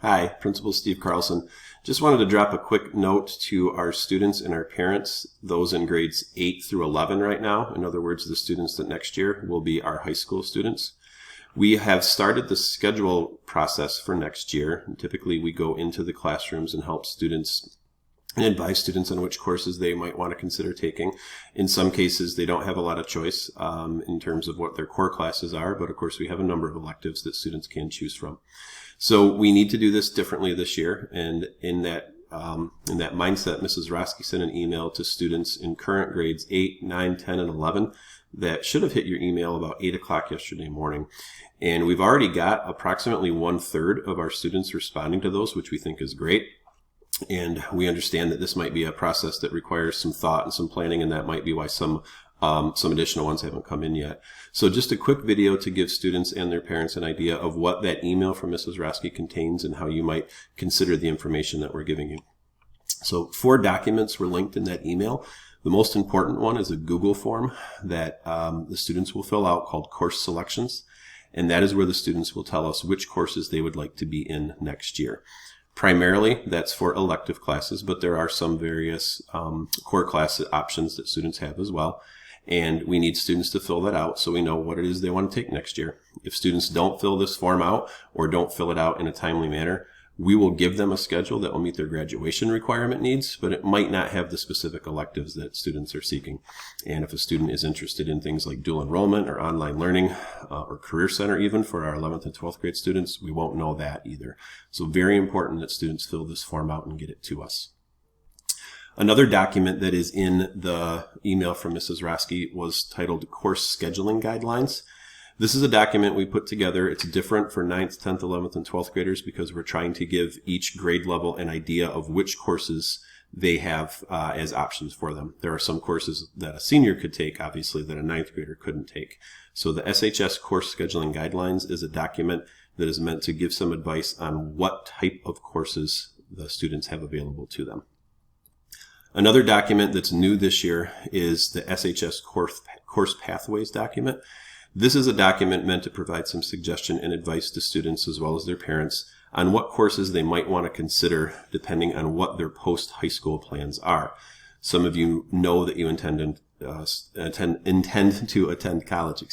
Hi, Principal Steve Carlson. Just wanted to drop a quick note to our students and our parents, those in grades 8 through 11 right now. In other words, the students that next year will be our high school students. We have started the schedule process for next year. And typically we go into the classrooms and help students and advise students on which courses they might want to consider taking. In some cases, they don't have a lot of choice in terms of what their core classes are, but of course we have a number of electives that students can choose from. So we need to do this differently this year, and in that mindset, Mrs. Roski sent an email to students in current grades 8, 9, 10, and 11 that should have hit your email about 8 o'clock yesterday morning. And we've already got approximately 1/3 of our students responding to those, which we think is great. And we understand that this might be a process that requires some thought and some planning, and that might be why some additional ones haven't come in yet. So just a quick video to give students and their parents an idea of what that email from Mrs. Roski contains and how you might consider the information that we're giving you. So 4 documents were linked in that email. The most important one is a Google form that the students will fill out called Course Selections, and that is where the students will tell us which courses they would like to be in next year. Primarily, that's for elective classes, but there are some various core class options that students have as well. And we need students to fill that out so we know what it is they want to take next year. If students don't fill this form out or don't fill it out in a timely manner, we will give them a schedule that will meet their graduation requirement needs, but it might not have the specific electives that students are seeking. And if a student is interested in things like dual enrollment or online learning or Career Center even for our 11th and 12th grade students, we won't know that either. So very important that students fill this form out and get it to us. Another document that is in the email from Mrs. Roski was titled Course Scheduling Guidelines. This is a document we put together. It's different for 9th, 10th, 11th, and 12th graders because we're trying to give each grade level an idea of which courses they have as options for them. There are some courses that a senior could take, obviously, that a 9th grader couldn't take. So the SHS Course Scheduling Guidelines is a document that is meant to give some advice on what type of courses the students have available to them. Another document that's new this year is the SHS Course Pathways document. This is a document meant to provide some suggestion and advice to students as well as their parents on what courses they might want to consider depending on what their post-high school plans are. Some of you know that you intend to attend college,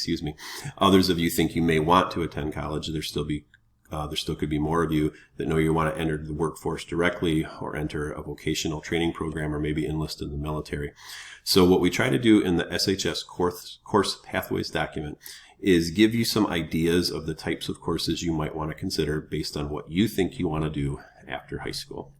Others of you think you may want to attend college. There still could be more of you that know you want to enter the workforce directly or enter a vocational training program or maybe enlist in the military. So what we try to do in the SHS Course Pathways document is give you some ideas of the types of courses you might want to consider based on what you think you want to do after high school.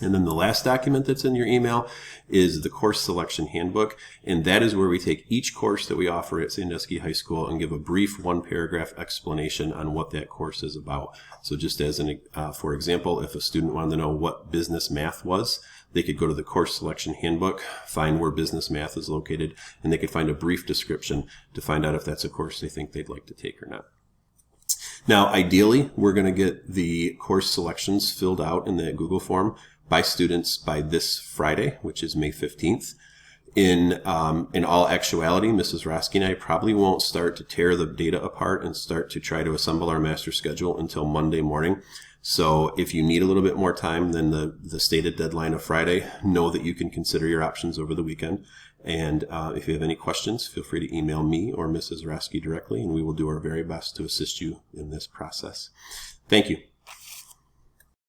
And then the last document that's in your email is the Course Selection Handbook, and that is where we take each course that we offer at Sandusky High School and give a brief 1-paragraph explanation on what that course is about. So just as for example, if a student wanted to know what business math was, they could go to the Course Selection Handbook, find where business math is located, and they could find a brief description to find out if that's a course they think they'd like to take or not. Now, ideally, we're going to get the course selections filled out in that Google form by students by this Friday, which is May 15th. In all actuality, Mrs. Roski and I probably won't start to tear the data apart and start to try to assemble our master schedule until Monday morning. So if you need a little bit more time than the stated deadline of Friday, know that you can consider your options over the weekend. And if you have any questions, feel free to email me or Mrs. Roski directly, and we will do our very best to assist you in this process. Thank you.